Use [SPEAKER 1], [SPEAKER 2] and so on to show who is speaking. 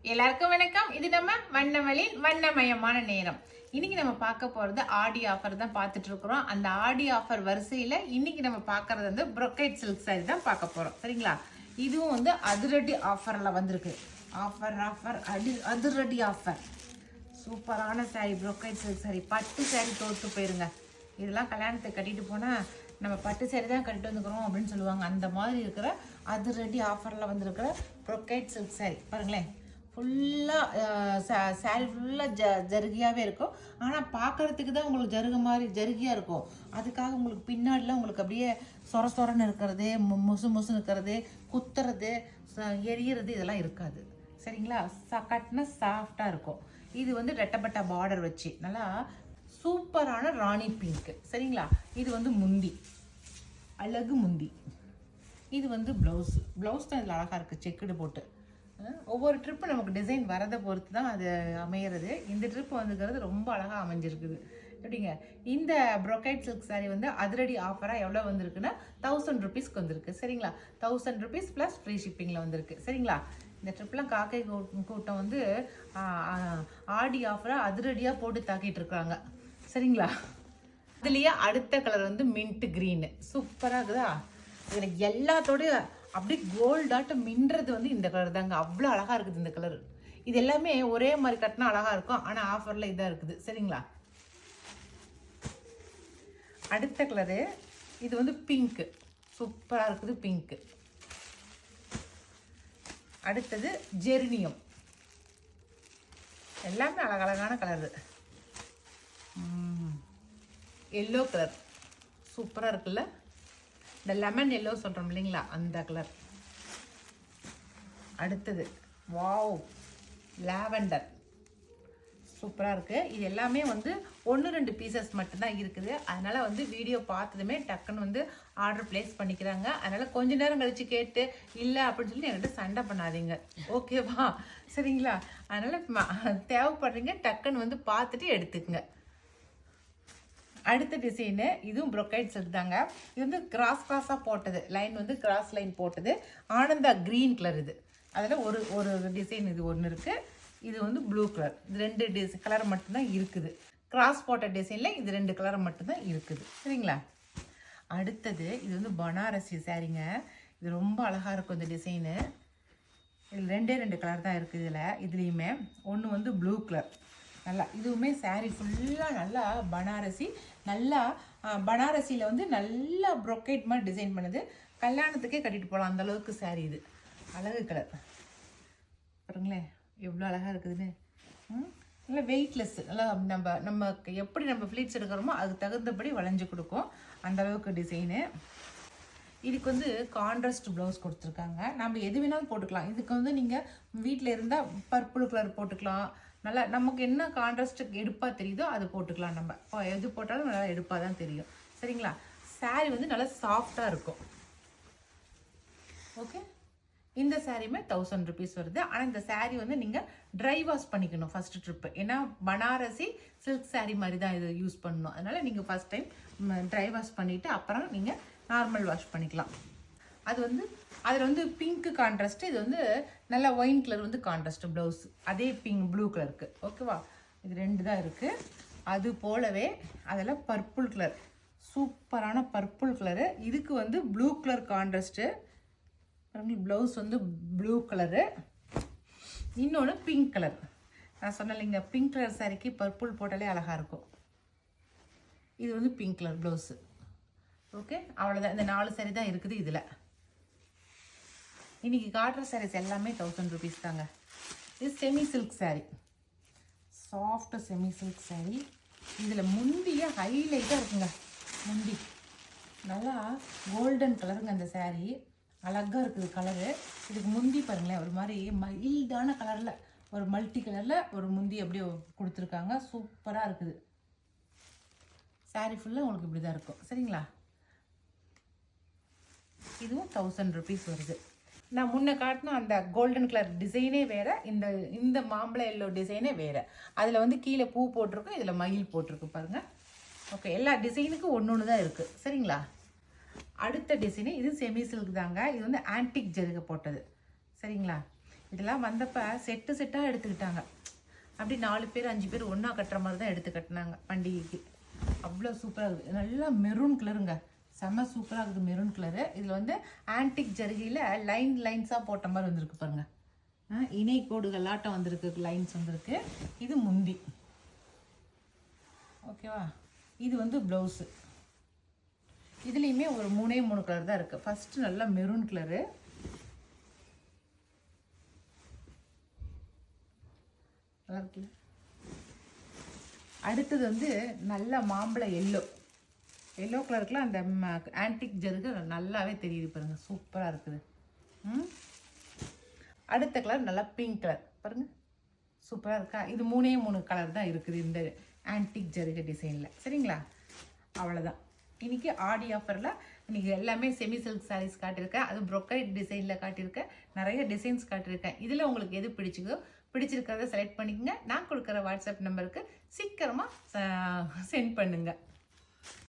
[SPEAKER 1] எல்லாருக்கும் வணக்கம். இது நம்ம வண்ணமலின் வண்ணமயமான நேரம். இன்னைக்கு நம்ம பார்க்க போறது ஆடி ஆஃபர் தான் பார்த்துட்டு இருக்கிறோம். அந்த ஆடி ஆஃபர் வரிசையில இன்னைக்கு நம்ம பார்க்கறது வந்து brocade சில்க் சாரி தான் பார்க்க போறோம். சரிங்களா? இதுவும் வந்து அதிரடி ஆஃபர்ல வந்திருக்கு. அதிரடி ஆஃபர். சூப்பரான சாரி brocade சில்க் சாரி. பட்டு சாரி தோத்து போயிருங்க. இதெல்லாம் கல்யாணத்தை கட்டிட்டு போனா நம்ம பட்டு சாரி தான் கட்டிட்டு வந்துக்கிறோம் அப்படின்னு சொல்லுவாங்க. அந்த மாதிரி இருக்கிற அதிரடி ஆஃபர்ல வந்திருக்கிற brocade சில்க் சாரி பாருங்களேன். ஃபுல்லாக சாரி ஃபுல்லாக ஜருகியாகவே இருக்கும். ஆனால் பார்க்குறதுக்கு தான் உங்களுக்கு ஜருகியாக இருக்கும். அதுக்காக உங்களுக்கு பின்னாடிலாம் உங்களுக்கு அப்படியே சொரன்னு இருக்கிறது, முசு இருக்கிறது, குத்துறது, எரியறது இதெல்லாம் இருக்காது. சரிங்களா? கட்டினா சாஃப்டாக இருக்கும். இது வந்து ரெட்டப்பட்டா பார்டர் வச்சு நல்லா சூப்பரான ராணி பிங்க்கு. சரிங்களா? இது வந்து முந்தி, அழகு முந்தி. இது வந்து ப்ளவுஸ் தான் இதில் அழகாக இருக்குது, செக்குடு போட்டு. ஒவ்வொரு ட்ரிப்பு நமக்கு டிசைன் வரதை பொறுத்து தான் அது அமையிறது. இந்த ட்ரிப் வந்துக்கிறது ரொம்ப அழகாக அமைஞ்சிருக்குது. எப்படிங்க இந்த brocade சில்க் சாரி வந்து அதிரடி ஆஃபராக எவ்வளோ வந்திருக்குன்னா 1000 rupeesக்கு வந்திருக்கு. சரிங்களா? 1000 rupees ப்ளஸ் ஃப்ரீ ஷிப்பிங்கில் வந்திருக்கு. சரிங்களா? இந்த ட்ரிப்லாம் காக்கை கூட்டம் வந்து ஆடி ஆஃபராக அதிரடியாக போட்டு தாக்கிட்டு இருக்காங்க. சரிங்களா? இதுலேயே அடுத்த கலர் வந்து மின்ட் க்ரீனு சூப்பராக இருக்குதா? இதில் எல்லாத்தோடைய அப்படியே கோல்டாட்டம் மின்றது வந்து இந்த கலர் தாங்க. அவ்வளோ அழகாக இருக்குது இந்த கலர். இது எல்லாமே ஒரே மாதிரி கட்டினா அழகாக இருக்கும். ஆனால் ஆஃபரில் இதாக இருக்குது. சரிங்களா? அடுத்த கலரு இது வந்து பிங்க்கு. சூப்பராக இருக்குது பிங்க்கு. அடுத்தது ஜெர்னியம். எல்லாமே அழகழகான கலரு. எல்லோ கலர் சூப்பராக இருக்குல்ல? இந்த லெமன் எல்லோ சொல்கிறோம் இல்லைங்களா, அந்த கலர். அடுத்தது வாவ் லாவெண்டர் சூப்பராக இருக்குது. இது எல்லாமே வந்து 1-2 பீசஸ் மட்டும்தான் இருக்குது. அதனால் வந்து வீடியோ பார்த்ததுமே டக்குன்னு வந்து ஆர்டர் ப்ளேஸ் பண்ணிக்கிறாங்க. அதனால் கொஞ்ச நேரம் கழித்து கேட்டு இல்லை அப்படின்னு சொல்லி என்கிட்ட சண்டை பண்ணாதீங்க. ஓகேவா? சரிங்களா? அதனால் தேவைப்படுறீங்க டக்குன்னு வந்து பார்த்துட்டு எடுத்துக்கங்க. அடுத்த டிசைனு இதுவும் brocade சில்க் தாங்க. இது வந்து கிராஸாக போட்டது, லைன் வந்து கிராஸ் லைன் போட்டது. ஆனந்தா க்ரீன் கலர் இது. அதில் ஒரு டிசைன் இது ஒன்று இருக்குது. இது வந்து ப்ளூ கலர். இது 2 கலர் மட்டும்தான் இருக்குது. கிராஸ் போட்ட டிசைனில் இது 2 கலர் மட்டும்தான் இருக்குது. சரிங்களா? அடுத்தது இது வந்து பனாரசி சாரிங்க. இது ரொம்ப அழகாக இருக்கும் இந்த டிசைனு. இதில் 2 கலர் தான் இருக்குது. இதுலேயுமே ஒன்று வந்து ப்ளூ கலர். நல்லா இதுவுமே சாரீ ஃபுல்லாக நல்லா பனாரசி. நல்லா பனாரசியில் வந்து நல்லா brocade மாதிரி டிசைன் பண்ணுது. கல்யாணத்துக்கே கட்டிட்டு போகலாம் அந்தளவுக்கு சாரீ இது. அழகு கலர் பாருங்களேன் எவ்வளோ அழகாக இருக்குதுன்னு. நல்லா வெயிட்லெஸ். நல்லா நம்ம எப்படி நம்ம ஃப்ளீட்ஸ் எடுக்கிறோமோ அதுக்கு தகுந்தபடி வளைஞ்சு கொடுக்கும் அந்தளவுக்கு டிசைனு. இதுக்கு வந்து கான்ட்ராஸ்ட் ப்ளவுஸ் கொடுத்துருக்காங்க. நம்ம எது வேணாலும் போட்டுக்கலாம். இதுக்கு வந்து நீங்கள் வீட்டில் இருந்தால் பர்பிள் கலர் போட்டுக்கலாம். நல்லா நமக்கு என்ன கான்ட்ராஸ்ட் எடுப்பாக தெரியுதோ அது போட்டுக்கலாம். நம்ம எது போட்டாலும் நல்லா எடுப்பாக தான் தெரியும். சரிங்களா? சாரீ வந்து நல்லா சாஃப்டாக இருக்கும். ஓகே, இந்த சாரியுமே 1000 rupees வருது. ஆனால் இந்த சாரீ வந்து நீங்கள் ட்ரை வாஷ் பண்ணிக்கணும் ஃபஸ்ட்டு ட்ரிப்பு. ஏன்னா பனாரசி சில்க் சாரீ மாதிரி தான் இது யூஸ் பண்ணணும். அதனால் நீங்கள் ஃபஸ்ட் டைம் ட்ரை வாஷ் பண்ணிவிட்டு அப்புறம் நீங்கள் நார்மல் வாஷ் பண்ணிக்கலாம். அது வந்து அதில் வந்து பிங்க்கு கான்ட்ராஸ்ட்டு. இது வந்து நல்லா ஒயின் கலர் வந்து கான்ட்ராஸ்ட் ப்ளவுஸ். அதே ப்ளூ கலருக்கு. ஓகேவா? இது 2 தான் இருக்குது. அது போலவே அதில் பர்பிள் கலர், சூப்பரான பர்பிள் கலரு. இதுக்கு வந்து ப்ளூ கலர் கான்ட்ராஸ்ட்டு. ப்ளவுஸ் வந்து ப்ளூ கலரு. இன்னொன்று பிங்க் கலர். நான் சொன்னேன் இல்லைங்க, பிங்க் கலர் சாரிக்கு பர்பிள் போட்டாலே அழகாக இருக்கும். இது வந்து பிங்க் கலர் ப்ளவுஸு. ஓகே, அவ்வளோதான். இந்த 4 சாரி தான் இருக்குது இதில். இன்றைக்கி காட்டுற சாரீஸ் எல்லாமே 1000 rupees தாங்க. இது semi silk sari, soft semi silk sari. இதில் முந்திய ஹைலைட்டாக இருக்குங்க. முந்தி நல்லா கோல்டன் கலருங்க. அந்த சாரீ அழகாக இருக்குது கலரு. இதுக்கு முந்தி பாருங்களேன், ஒரு மாதிரி மைல்டான கலரில் ஒரு மல்டி கலரில் ஒரு முந்தி அப்படியே கொடுத்துருக்காங்க. சூப்பராக இருக்குது. சாரீ ஃபுல்லாக உங்களுக்கு இப்படி தான் இருக்கும். சரிங்களா? இதுவும் 1000 rupees வருது. நான் முன்ன காட்டின அந்த கோல்டன் கலர் டிசைனே வேறு, இந்த மாம்பழ எல்லோ டிசைனே வேறு. அதில் வந்து கீழே பூ போட்டிருக்கும், இதில் மயில் போட்டிருக்கு பாருங்கள். ஓகே, எல்லா டிசைனுக்கும் ஒன்று தான் இருக்குது. சரிங்களா? அடுத்த டிசைனு இது செமி சில்க் தாங்க. இது வந்து ஆன்டிக் ஜருகை போட்டது. சரிங்களா? இதெல்லாம் வந்தப்போ செட்டாக எடுத்துக்கிட்டாங்க. அப்படி 4 பேர் 5 பேர் ஒன்றா கட்டுற மாதிரி தான் எடுத்து கட்டினாங்க பண்டிகைக்கு. அவ்வளோ சூப்பராக இருக்குது. நல்லா மெரூன் கலருங்க, செம்ம சூப்பராக இருக்குது மெரூன் கலரு. இதில் வந்து ஆன்டிக் ஜரிகையில் லைன்ஸாக போட்ட மாதிரி வந்திருக்கு பாருங்கள். இணை கோடுகளாட்டம் வந்திருக்கு, லைன்ஸ் வந்திருக்கு. இது முந்தி. ஓகேவா? இது வந்து ப்ளவுஸு. இதுலேயுமே ஒரு 3 கலர் தான் இருக்குது. ஃபஸ்ட்டு நல்லா மெரூன் கலரு, நல்லா இருக்குல்ல. அடுத்தது வந்து நல்ல மாம்பழ எல்லோ கலருக்குலாம் அந்த ஆன்டிக் ஜருகு நல்லாவே தெரியுது பாருங்க, சூப்பராக இருக்குது. அடுத்த கலர் நல்லா பிங்க் கலர் பாருங்கள், சூப்பராக இருக்கா? இது 3 கலர் தான் இருக்குது இந்த ஆன்டிக் ஜருகு டிசைனில். சரிங்களா? அவ்வளோதான். இன்றைக்கி ஆடி ஆஃபரில் இன்றைக்கி எல்லாமே செமி சில்க் சாரீஸ் காட்டியிருக்கேன். அது ப்ரொக்கைட் டிசைனில் காட்டியிருக்கேன். நிறைய டிசைன்ஸ் காட்டியிருக்கேன். இதில் உங்களுக்கு எது பிடிச்சிருக்கிறத செலக்ட் பண்ணிக்கங்க. நான் கொடுக்குற வாட்ஸ்அப் நம்பருக்கு சீக்கிரமாக சென்ட் பண்ணுங்கள்.